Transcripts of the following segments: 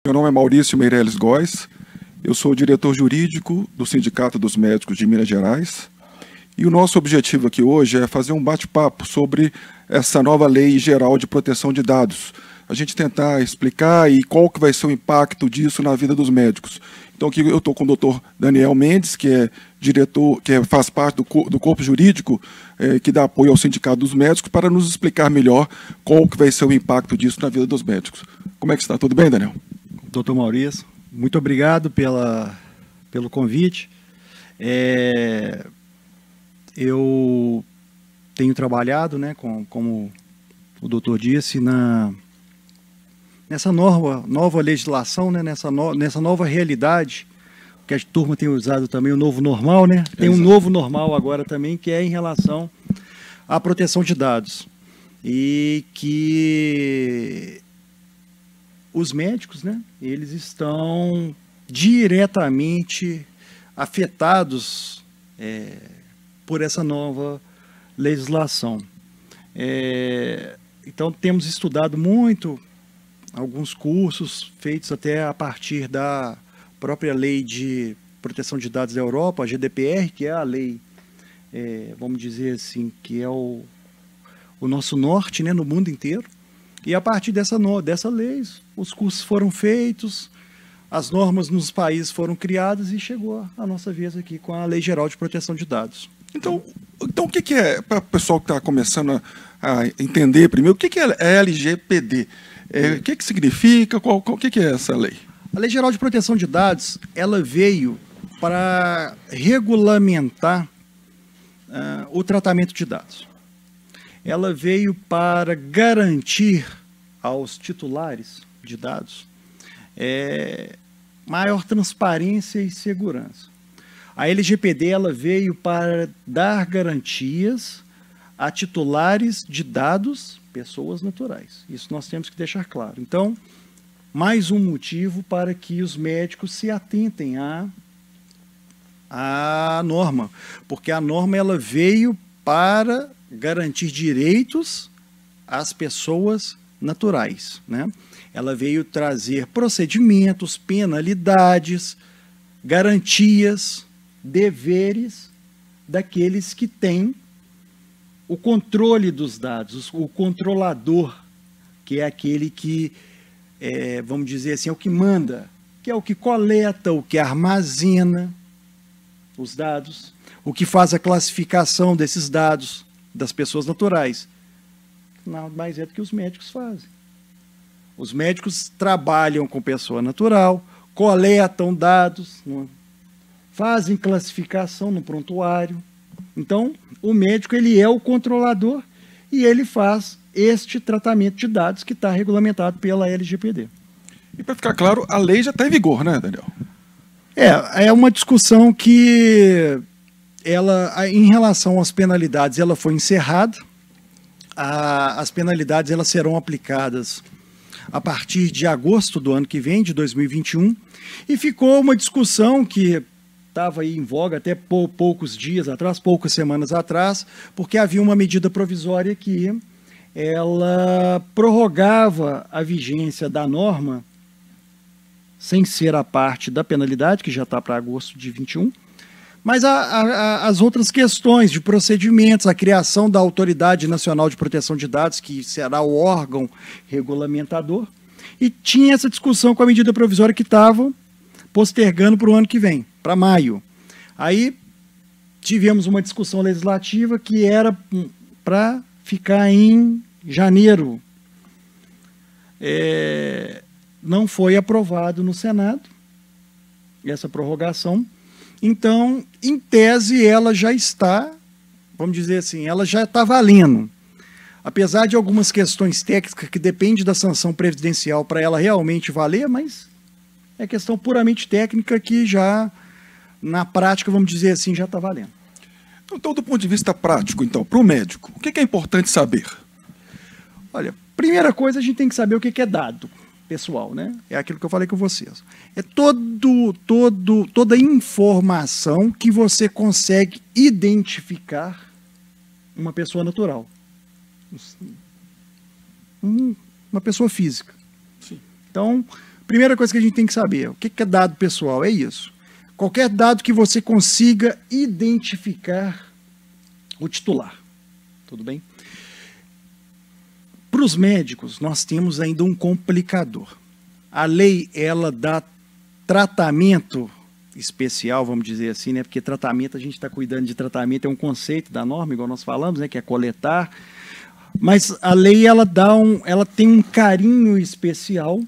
Meu nome é Maurício Meirelles Góes, eu sou o diretor jurídico do Sindicato dos Médicos de Minas Gerais e o nosso objetivo aqui hoje é fazer um bate-papo sobre essa nova Lei Geral de Proteção de Dados. A gente tentar explicar e qual que vai ser o impacto disso na vida dos médicos. Então aqui eu estou com o Dr. Daniel Mendes, que é diretor, faz parte do corpo jurídico que dá apoio ao Sindicato dos Médicos, para nos explicar melhor qual que vai ser o impacto disso na vida dos médicos. Como é que está? Tudo bem, Daniel? Doutor Maurício, muito obrigado pelo convite. Eu tenho trabalhado, né, como o doutor disse, nessa nova legislação, né, nessa nova realidade, que a turma tem usado também o novo normal, né? Tem um novo normal agora também, que é em relação à proteção de dados. E que os médicos, né, eles estão diretamente afetados por essa nova legislação. Então, temos estudado muito, alguns cursos feitos até a partir da própria Lei de Proteção de Dados da Europa, a GDPR, que é a lei, vamos dizer assim, que é o nosso norte, né, no mundo inteiro. E a partir dessa lei, os cursos foram feitos, as normas nos países foram criadas e chegou a nossa vez aqui com a Lei Geral de Proteção de Dados. Então o que é, para o pessoal que está começando a entender primeiro, o que é LGPD? O que significa? O que é essa lei? A Lei Geral de Proteção de Dados, ela veio para regulamentar o tratamento de dados. Ela veio para garantir aos titulares de dados maior transparência e segurança. A LGPD ela veio para dar garantias a titulares de dados, pessoas naturais. Isso nós temos que deixar claro. Então, mais um motivo para que os médicos se atentem à norma, porque a norma ela veio para garantir direitos às pessoas naturais, né? Ela veio trazer procedimentos, penalidades, garantias, deveres daqueles que têm o controle dos dados, o controlador, que é aquele que, vamos dizer assim, é o que manda, que é o que coleta, o que armazena os dados, o que faz a classificação desses dados das pessoas naturais. Nada mais é do que os médicos fazem. Os médicos trabalham com pessoa natural, coletam dados, fazem classificação no prontuário. Então, o médico ele é o controlador e ele faz este tratamento de dados que está regulamentado pela LGPD. E para ficar claro, a lei já está em vigor, né, Daniel? É uma discussão que ela, em relação às penalidades, ela foi encerrada. As penalidades elas serão aplicadas a partir de agosto do ano que vem, de 2021, e ficou uma discussão que estava aí em voga até poucos dias atrás, poucas semanas atrás, porque havia uma medida provisória que ela prorrogava a vigência da norma sem ser a parte da penalidade, que já está para agosto de 21, mas as outras questões de procedimentos, a criação da Autoridade Nacional de Proteção de Dados, que será o órgão regulamentador, e tinha essa discussão com a medida provisória que estavam postergando para o ano que vem, para maio. Aí tivemos uma discussão legislativa que era para ficar em janeiro. Não foi aprovado no Senado essa prorrogação. Então, em tese, ela já está, vamos dizer assim, ela já está valendo. Apesar de algumas questões técnicas que dependem da sanção presidencial para ela realmente valer, mas é questão puramente técnica que já, na prática, vamos dizer assim, já está valendo. Então, do ponto de vista prático, então, para o médico, o que é importante saber? Olha, primeira coisa, a gente tem que saber o que é dado pessoal, né? É aquilo que eu falei com vocês. É toda informação que você consegue identificar uma pessoa natural. Uma pessoa física. Sim. Então, Primeira coisa que a gente tem que saber, o que é dado pessoal? É isso. Qualquer dado que você consiga identificar o titular. Tudo bem? Para os médicos, nós temos ainda um complicador. A lei, ela dá tratamento especial, vamos dizer assim, né? Porque tratamento, a gente está cuidando de tratamento, é um conceito da norma, igual nós falamos, né? Que é coletar. Mas a lei, ela tem um carinho especial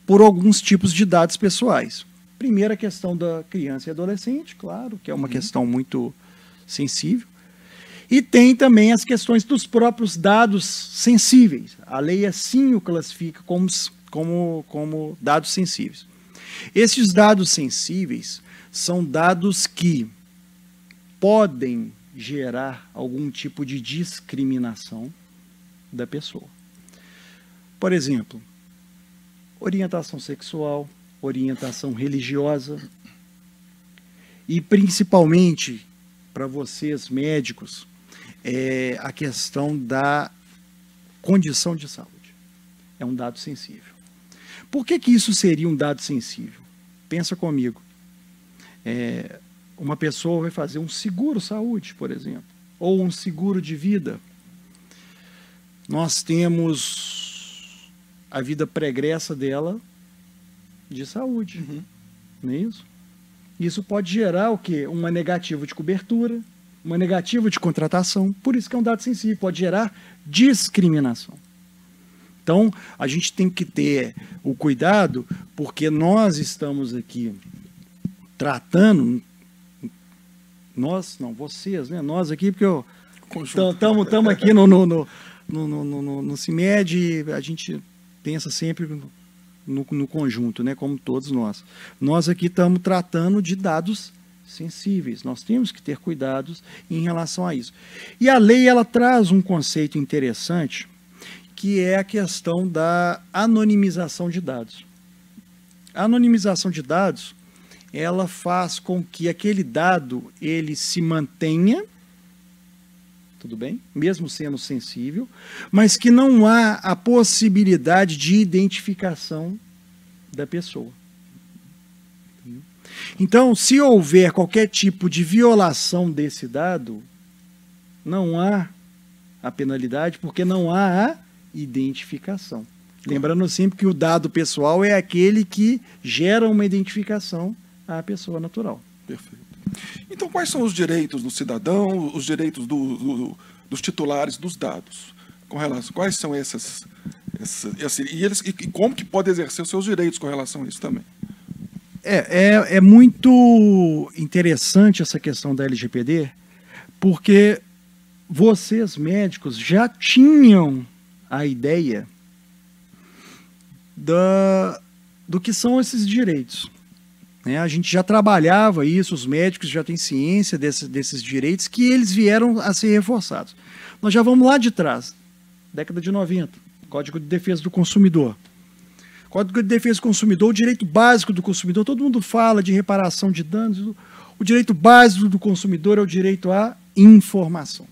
por alguns tipos de dados pessoais. Primeiro, a questão da criança e adolescente, claro, que é uma questão muito sensível. E tem também as questões dos próprios dados sensíveis. A lei assim o classifica como dados sensíveis. Esses dados sensíveis são dados que podem gerar algum tipo de discriminação da pessoa. Por exemplo, orientação sexual, orientação religiosa e principalmente para vocês médicos, a questão da condição de saúde. É um dado sensível. Por que isso seria um dado sensível? Pensa comigo. Uma pessoa vai fazer um seguro-saúde, por exemplo, ou um seguro de vida. Nós temos a vida pregressa dela de saúde. Não é isso? Isso pode gerar o quê? Uma negativa de cobertura, uma negativa de contratação, por isso que é um dado sensível, pode gerar discriminação. Então, a gente tem que ter o cuidado, porque nós estamos aqui tratando, vocês, né? Nós aqui, porque estamos aqui no CIMED, a gente pensa sempre no conjunto, né? Como todos nós. Nós aqui estamos tratando de dados sensíveis, nós temos que ter cuidados em relação a isso. E a lei, ela traz um conceito interessante, que é a questão da anonimização de dados. A anonimização de dados, ela faz com que aquele dado, ele se mantenha, tudo bem? Mesmo sendo sensível, mas que não há a possibilidade de identificação da pessoa. Então, se houver qualquer tipo de violação desse dado, não há a penalidade, porque não há a identificação. Lembrando sempre que o dado pessoal é aquele que gera uma identificação à pessoa natural. Perfeito. Então, quais são os direitos do cidadão, os direitos dos titulares dos dados? Com relação, quais são e como que pode exercer os seus direitos com relação a isso também? É muito interessante essa questão da LGPD, porque vocês, médicos, já tinham a ideia do que são esses direitos. Né? A gente já trabalhava isso, os médicos já têm ciência desses direitos, que eles vieram a ser reforçados. Nós já vamos lá de trás, década de 90, Código de Defesa do Consumidor. Código de Defesa do Consumidor, o direito básico do consumidor, todo mundo fala de reparação de danos, o direito básico do consumidor é o direito à informação.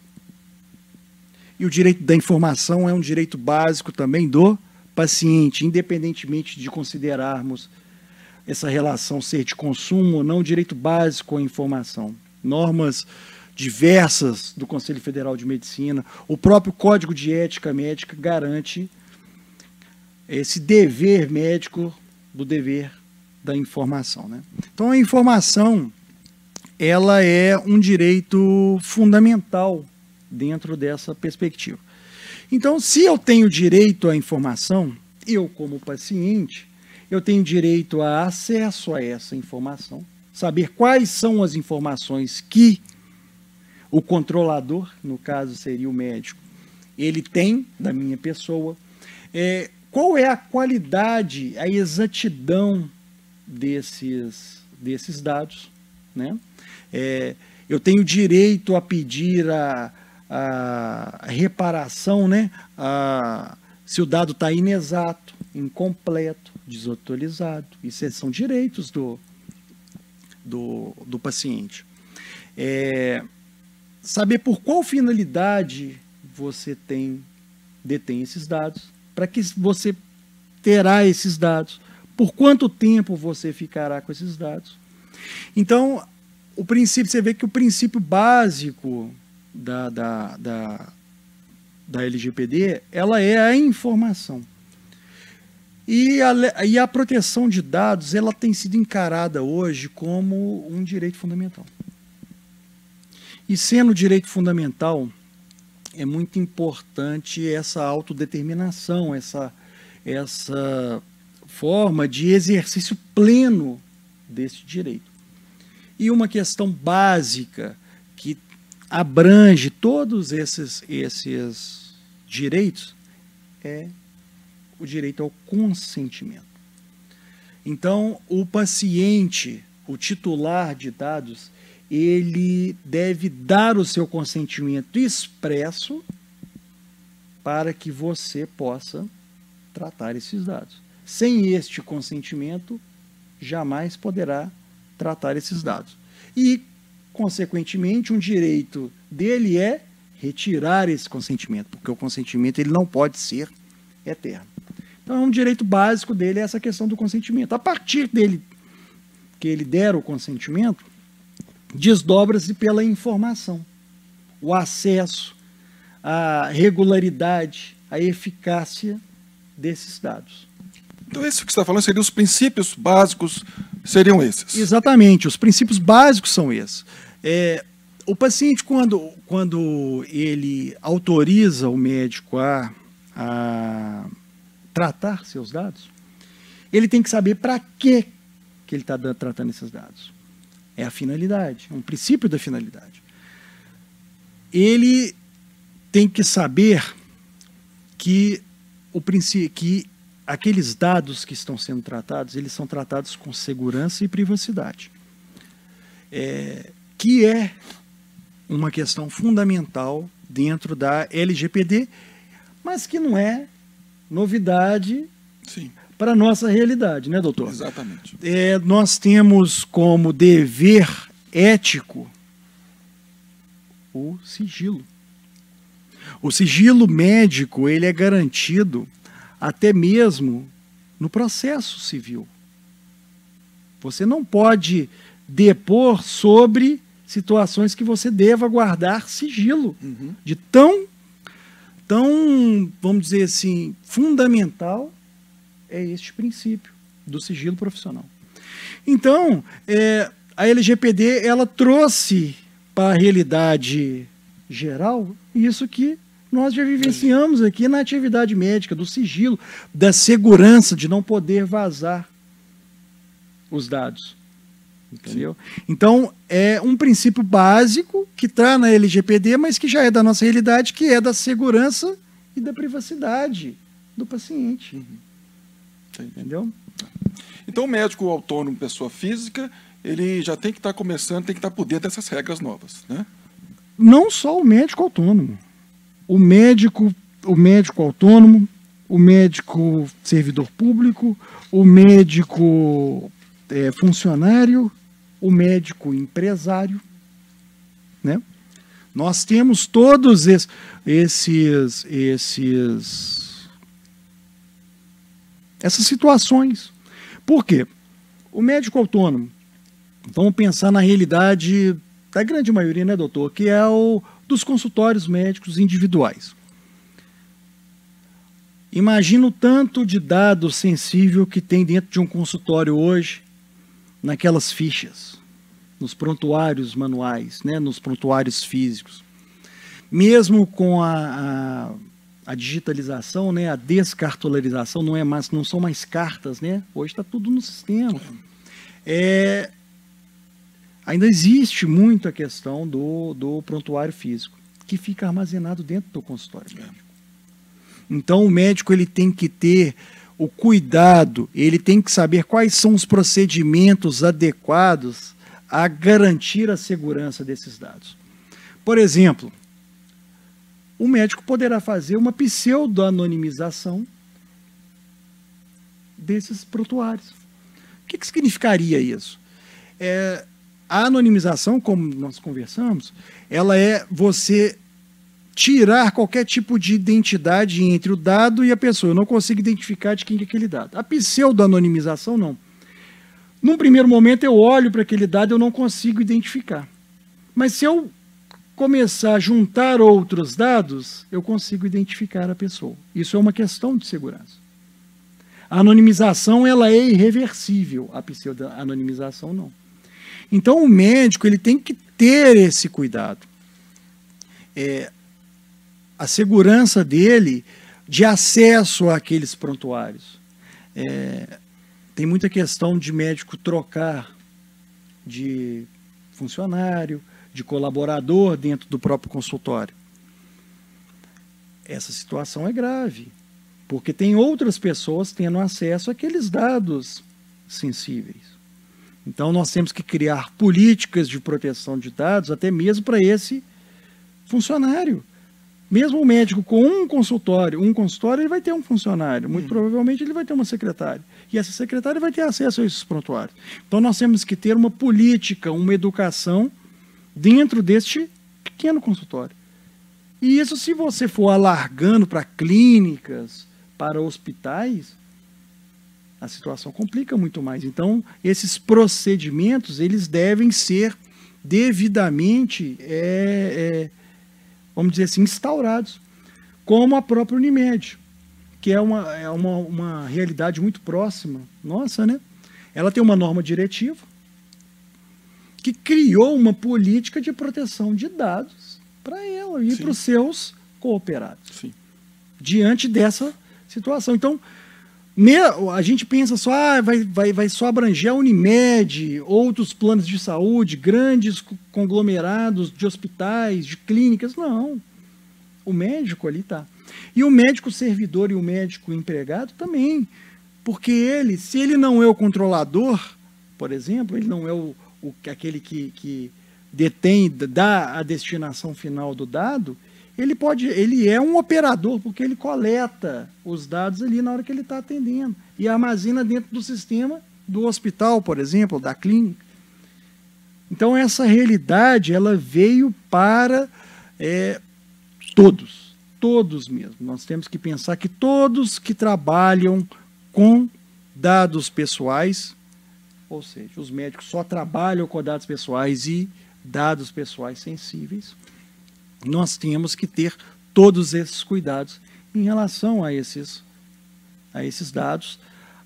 E o direito da informação é um direito básico também do paciente, independentemente de considerarmos essa relação ser de consumo ou não, direito básico à informação. Normas diversas do Conselho Federal de Medicina, o próprio Código de Ética Médica garante esse dever médico do dever da informação. Né? Então, a informação, ela é um direito fundamental dentro dessa perspectiva. Então, se eu tenho direito à informação, eu, como paciente, eu tenho direito a acesso a essa informação, saber quais são as informações que o controlador, no caso seria o médico, ele tem da minha pessoa, qual é a qualidade, a exatidão desses dados. Né? Eu tenho direito a pedir a reparação, né? Se o dado está inexato, incompleto, desatualizado. Isso são direitos do paciente. Saber por qual finalidade você detém esses dados, para que você terá esses dados, por quanto tempo você ficará com esses dados. Então, o princípio, você vê que o princípio básico da LGPD, ela é a informação. E a proteção de dados, ela tem sido encarada hoje como um direito fundamental. E sendo direito fundamental, é muito importante essa autodeterminação, essa forma de exercício pleno desse direito. E uma questão básica que abrange todos esses direitos é o direito ao consentimento. Então, o paciente, o titular de dados, ele deve dar o seu consentimento expresso para que você possa tratar esses dados. Sem este consentimento, jamais poderá tratar esses dados. E, consequentemente, um direito dele é retirar esse consentimento, porque o consentimento ele não pode ser eterno. Então, um direito básico dele é essa questão do consentimento. A partir dele, que ele der o consentimento, desdobra-se pela informação, o acesso, a regularidade, a eficácia desses dados. Então, isso que você está falando seriam os princípios básicos, seriam esses? Exatamente, os princípios básicos são esses. O paciente, quando ele autoriza o médico a tratar seus dados, ele tem que saber para que ele está tratando esses dados. É a finalidade, é um princípio da finalidade. Ele tem que saber que aqueles dados que estão sendo tratados, eles são tratados com segurança e privacidade. Que é uma questão fundamental dentro da LGPD, mas que não é novidade para a nossa realidade, né, doutor? Exatamente. Nós temos como dever ético o sigilo. O sigilo médico, ele é garantido até mesmo no processo civil. Você não pode depor sobre situações que você deva guardar sigilo, de tão, vamos dizer assim, fundamental é este princípio do sigilo profissional. Então, a LGPD, ela trouxe para a realidade geral isso que nós já vivenciamos aqui na atividade médica, do sigilo, da segurança de não poder vazar os dados. Entendeu? Então, é um princípio básico que está na LGPD, mas que já é da nossa realidade, que é da segurança e da privacidade do paciente. Entendeu? Então, o médico autônomo, pessoa física, ele já tem que estar começando, tem que estar por dentro dessas regras novas, né? Não só o médico autônomo. O médico autônomo, o médico servidor público, o médico funcionário, o médico empresário, né? Nós temos todos essas situações. Por quê? O médico autônomo, vamos pensar na realidade da grande maioria, né, doutor, que é o dos consultórios médicos individuais. Imagina o tanto de dado sensível que tem dentro de um consultório hoje, naquelas fichas, nos prontuários manuais, né, nos prontuários físicos. Mesmo com a digitalização, né, a descartolarização, não são mais cartas, né? Hoje está tudo no sistema. Ainda existe muito a questão do prontuário físico, que fica armazenado dentro do consultório médico. Então, o médico ele tem que ter o cuidado, ele tem que saber quais são os procedimentos adequados a garantir a segurança desses dados. Por exemplo, o médico poderá fazer uma pseudo-anonimização desses prontuários. O que significaria isso? A anonimização, como nós conversamos, ela é você tirar qualquer tipo de identidade entre o dado e a pessoa. Eu não consigo identificar de quem é aquele dado. A pseudo-anonimização, não. Num primeiro momento, eu olho para aquele dado e eu não consigo identificar. Mas se eu começar a juntar outros dados, eu consigo identificar a pessoa. Isso é uma questão de segurança. A anonimização, ela é irreversível. A pseudo-anonimização, não. Então, o médico, ele tem que ter esse cuidado. A segurança dele de acesso àqueles prontuários. Tem muita questão de médico trocar de funcionário, de colaborador dentro do próprio consultório. Essa situação é grave, porque tem outras pessoas tendo acesso àqueles dados sensíveis. Então, nós temos que criar políticas de proteção de dados, até mesmo para esse funcionário. Mesmo o médico com um consultório, ele vai ter um funcionário. Muito provavelmente ele vai ter uma secretária. E essa secretária vai ter acesso a esses prontuários. Então nós temos que ter uma política, uma educação dentro deste pequeno consultório. E isso, se você for alargando para clínicas, para hospitais, a situação complica muito mais. Então, esses procedimentos, eles devem ser devidamente vamos dizer assim, instaurados, como a própria Unimed, que é uma realidade muito próxima nossa, né? Ela tem uma norma diretiva que criou uma política de proteção de dados para ela e para os seus cooperados. Sim. Diante dessa situação. Então, a gente pensa só, vai só abranger a Unimed, outros planos de saúde, grandes conglomerados de hospitais, de clínicas. Não. O médico ali está. E o médico servidor e o médico empregado também. Porque ele, se ele não é o controlador, por exemplo, ele não é aquele que detém, dá a destinação final do dado, ele é um operador, porque ele coleta os dados ali na hora que ele está atendendo e armazena dentro do sistema do hospital, por exemplo, da clínica. Então, essa realidade, ela veio para todos mesmo. Nós temos que pensar que todos que trabalham com dados pessoais, ou seja, os médicos só trabalham com dados pessoais e dados pessoais sensíveis, nós temos que ter todos esses cuidados em relação a esses dados,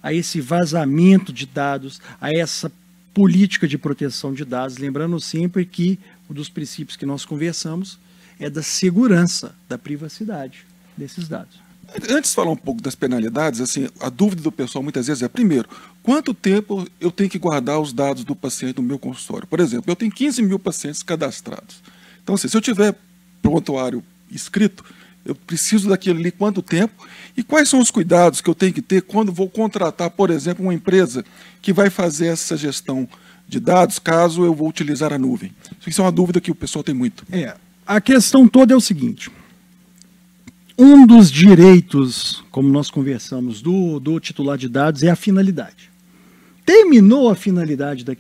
a esse vazamento de dados, a essa política de proteção de dados, lembrando sempre que um dos princípios que nós conversamos é da segurança, da privacidade desses dados. Antes de falar um pouco das penalidades, assim, a dúvida do pessoal muitas vezes é, primeiro, quanto tempo eu tenho que guardar os dados do paciente no meu consultório? Por exemplo, eu tenho 15 mil pacientes cadastrados. Então, assim, se eu tiver prontuário escrito, eu preciso daquilo ali quanto tempo e quais são os cuidados que eu tenho que ter quando vou contratar, por exemplo, uma empresa que vai fazer essa gestão de dados, caso eu vou utilizar a nuvem. Isso é uma dúvida que o pessoal tem muito. A questão toda é o seguinte: um dos direitos, como nós conversamos, do titular de dados é a finalidade. Terminou a finalidade do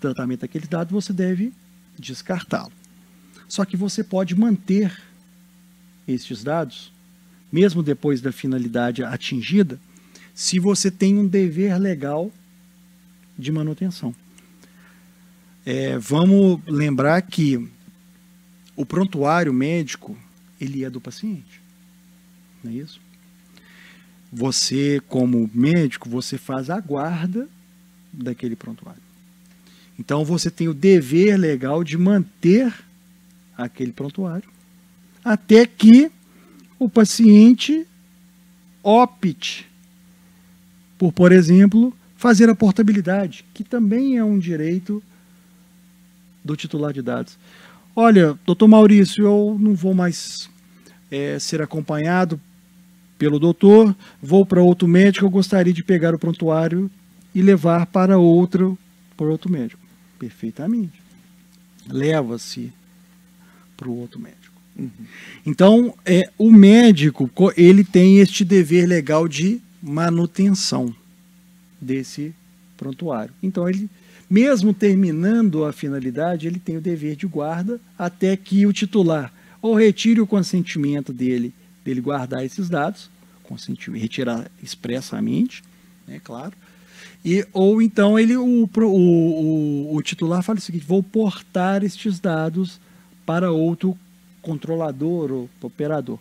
tratamento daquele dado, você deve descartá-lo. Só que você pode manter estes dados, mesmo depois da finalidade atingida, se você tem um dever legal de manutenção. Vamos lembrar que o prontuário médico, ele é do paciente, não é isso? Você, como médico, você faz a guarda daquele prontuário. Então, você tem o dever legal de manter aquele prontuário até que o paciente opte por exemplo, fazer a portabilidade, que também é um direito do titular de dados. Olha, doutor Maurício, eu não vou mais ser acompanhado pelo doutor, vou para outro médico, eu gostaria de pegar o prontuário e levar para outro médico. Perfeitamente. Leva-se para o outro médico. Uhum. Então, o médico, ele tem este dever legal de manutenção desse prontuário. Então, ele, mesmo terminando a finalidade, ele tem o dever de guarda até que o titular ou retire o consentimento dele guardar esses dados, retirar expressamente, né, claro, ou então o titular fala o seguinte: vou portar estes dados para outro controlador ou operador.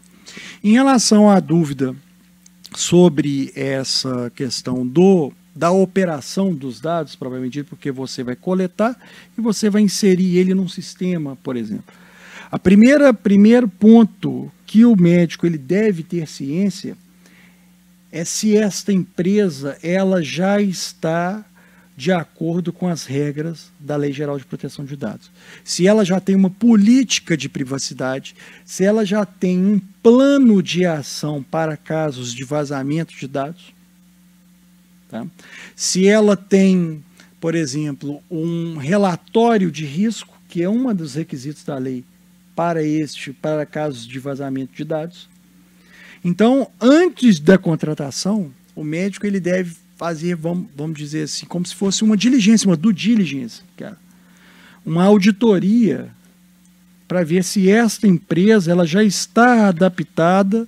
Em relação à dúvida sobre essa questão da operação dos dados, provavelmente dito, porque você vai coletar e você vai inserir ele num sistema, por exemplo. Primeiro ponto que o médico ele deve ter ciência é se esta empresa ela já está de acordo com as regras da Lei Geral de Proteção de Dados. Se ela já tem uma política de privacidade, se ela já tem um plano de ação para casos de vazamento de dados, tá? Se ela tem, por exemplo, um relatório de risco, que é um dos requisitos da lei para casos de vazamento de dados. Então, antes da contratação, o médico ele deve fazer, vamos dizer assim, como se fosse uma diligência, uma due diligence, cara, uma auditoria para ver se esta empresa ela já está adaptada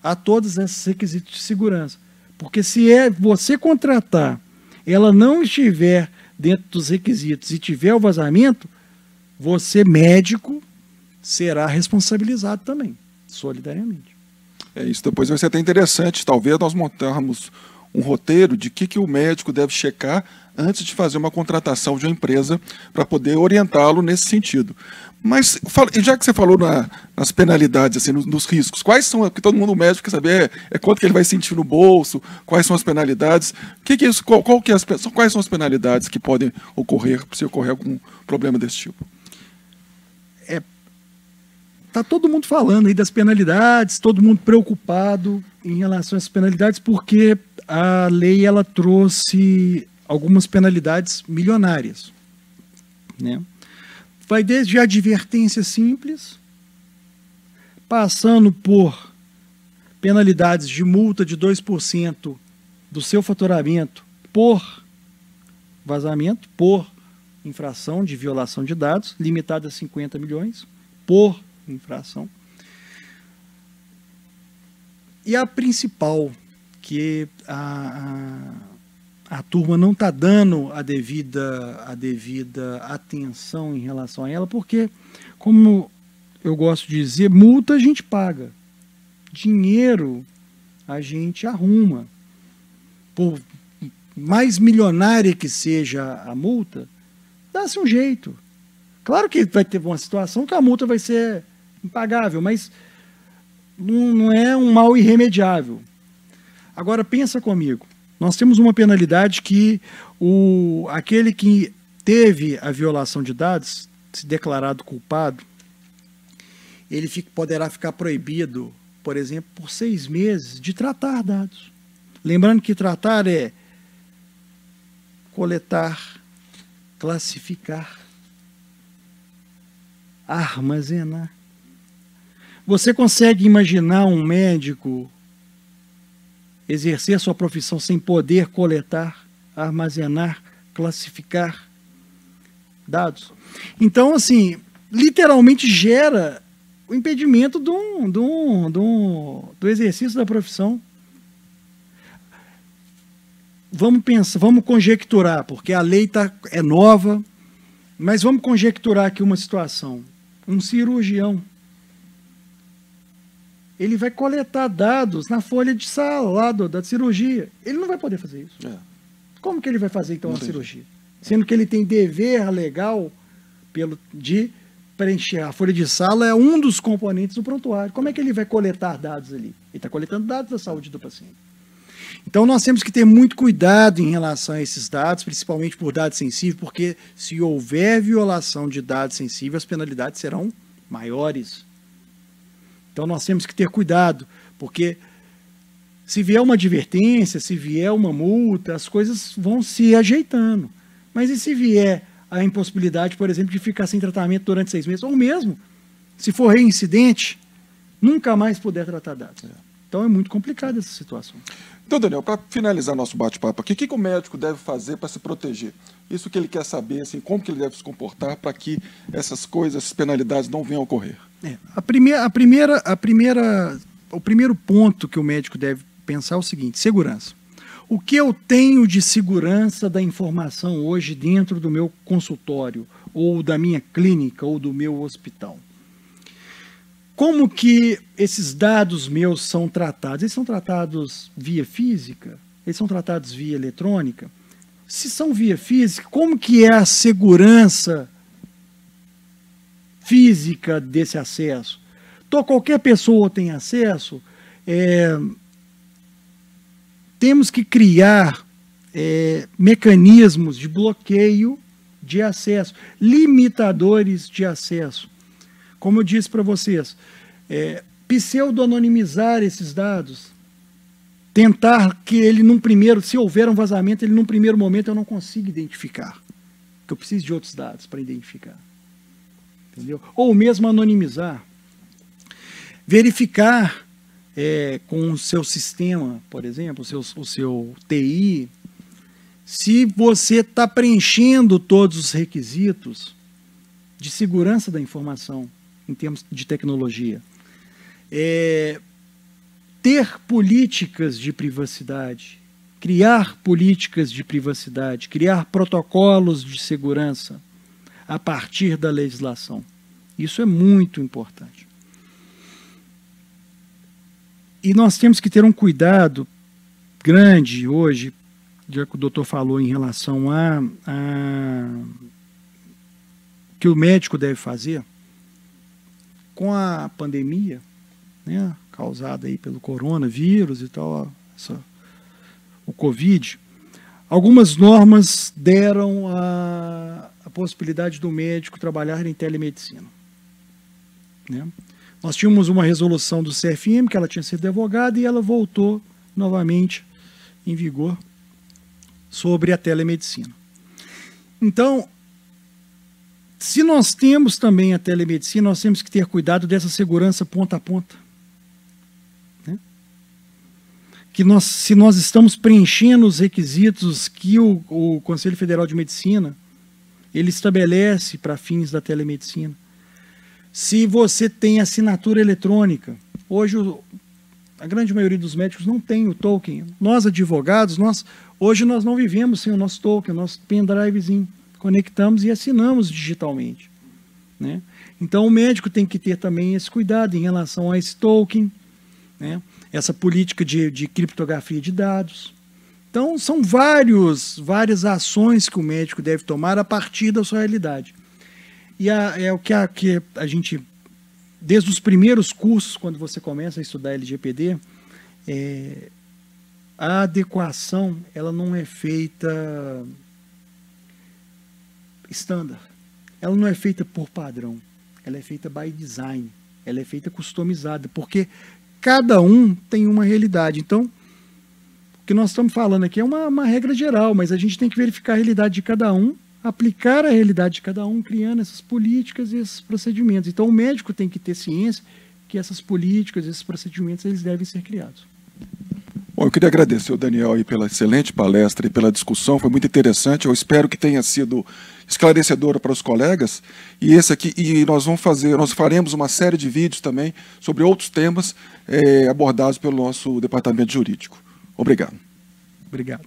a todos esses requisitos de segurança. Porque se você contratar, ela não estiver dentro dos requisitos e tiver o vazamento, você, médico, será responsabilizado também, solidariamente. Isso depois vai ser até interessante, talvez nós montarmos um roteiro de que o médico deve checar antes de fazer uma contratação de uma empresa para poder orientá-lo nesse sentido. Mas, já que você falou nas penalidades, assim, nos riscos, quais são, que todo mundo médico quer saber, quanto que ele vai sentir no bolso, quais são as penalidades, quais são as penalidades que podem ocorrer se ocorrer algum problema desse tipo? Está todo mundo falando aí das penalidades, todo mundo preocupado em relação às penalidades, porque a lei ela trouxe algumas penalidades milionárias, né? Vai desde a advertência simples, passando por penalidades de multa de 2% do seu faturamento por vazamento, por infração de violação de dados, limitada a 50 milhões, por infração. E a principal, que a turma não está dando a devida atenção em relação a ela, porque, como eu gosto de dizer, multa a gente paga, dinheiro a gente arruma. Por mais milionária que seja a multa, dá-se um jeito. Claro que vai ter uma situação que a multa vai ser impagável, mas não é um mal irremediável. Agora, pensa comigo. Nós temos uma penalidade que aquele que teve a violação de dados, se declarado culpado, ele poderá ficar proibido, por exemplo, por 6 meses de tratar dados. Lembrando que tratar é coletar, classificar, armazenar. Você consegue imaginar um médico exercer sua profissão sem poder coletar, armazenar, classificar dados? Então, assim, literalmente gera o impedimento do exercício da profissão. Vamos pensar, vamos conjecturar, porque a lei é nova, mas vamos conjecturar aqui uma situação. Um cirurgião, ele vai coletar dados na folha de sala lá da cirurgia. Ele não vai poder fazer isso. Como que ele vai fazer, então, a cirurgia? Sendo que ele tem dever legal de preencher. A folha de sala é um dos componentes do prontuário. Como é que ele vai coletar dados ali? Ele está coletando dados da saúde do paciente. Então, nós temos que ter muito cuidado em relação a esses dados, principalmente por dados sensíveis, porque se houver violação de dados sensíveis, as penalidades serão maiores. Então, nós temos que ter cuidado, porque se vier uma advertência, se vier uma multa, as coisas vão se ajeitando. Mas e se vier a impossibilidade, por exemplo, de ficar sem tratamento durante 6 meses, ou mesmo, se for reincidente, nunca mais puder tratar dados? Então, é muito complicada essa situação. Então, Daniel, para finalizar nosso bate-papo aqui, o que o médico deve fazer para se proteger? Isso que ele quer saber, assim, como que ele deve se comportar para que essas coisas, essas penalidades não venham a ocorrer? O primeiro ponto que o médico deve pensar é o seguinte: segurança. O que eu tenho de segurança da informação hoje dentro do meu consultório, ou da minha clínica, ou do meu hospital? Como que esses dados meus são tratados? Eles são tratados via física? Eles são tratados via eletrônica? Se são via física, como que é a segurança física desse acesso? Então, qualquer pessoa tem acesso. Temos que criar mecanismos de bloqueio de acesso, limitadores de acesso. Como eu disse para vocês, pseudo-anonimizar esses dados, tentar que ele se houver um vazamento, ele num primeiro momento eu não consiga identificar, porque eu preciso de outros dados para identificar. Entendeu? Ou mesmo anonimizar. Verificar com o seu sistema, por exemplo, o seu TI, se você está preenchendo todos os requisitos de segurança da informação em termos de tecnologia. Ter políticas de privacidade, criar políticas de privacidade, criar protocolos de segurança a partir da legislação. Isso é muito importante. E nós temos que ter um cuidado grande hoje, já que o doutor falou em relação a que o médico deve fazer com a pandemia, né, causada aí pelo coronavírus e tal, o Covid. Algumas normas deram a possibilidade do médico trabalhar em telemedicina, né? Nós tínhamos uma resolução do CFM, que ela tinha sido revogada, e ela voltou novamente em vigor sobre a telemedicina. Então, se nós temos também a telemedicina, nós temos que ter cuidado dessa segurança ponta a ponta, né? Se nós estamos preenchendo os requisitos que o Conselho Federal de Medicina ele estabelece para fins da telemedicina. Se você tem assinatura eletrônica, hoje a grande maioria dos médicos não tem o token. Nós, advogados, hoje nós não vivemos sem o nosso token, o nosso pendrivezinho. Conectamos e assinamos digitalmente, né? Então o médico tem que ter também esse cuidado em relação a esse token, né? Essa política de criptografia de dados. Então são várias ações que o médico deve tomar a partir da sua realidade. E é o que a gente, desde os primeiros cursos, quando você começa a estudar LGPD, a adequação ela não é feita standard, ela não é feita por padrão, ela é feita by design, ela é feita customizada, porque cada um tem uma realidade. Então, o que nós estamos falando aqui é uma regra geral, mas a gente tem que verificar a realidade de cada um, aplicar a realidade de cada um, criando essas políticas e esses procedimentos. Então, o médico tem que ter ciência que essas políticas, esses procedimentos, eles devem ser criados. Bom, eu queria agradecer ao Daniel aí pela excelente palestra e pela discussão, foi muito interessante. Eu espero que tenha sido esclarecedora para os colegas. E nós faremos uma série de vídeos também sobre outros temas abordados pelo nosso departamento jurídico. Obrigado. Obrigado.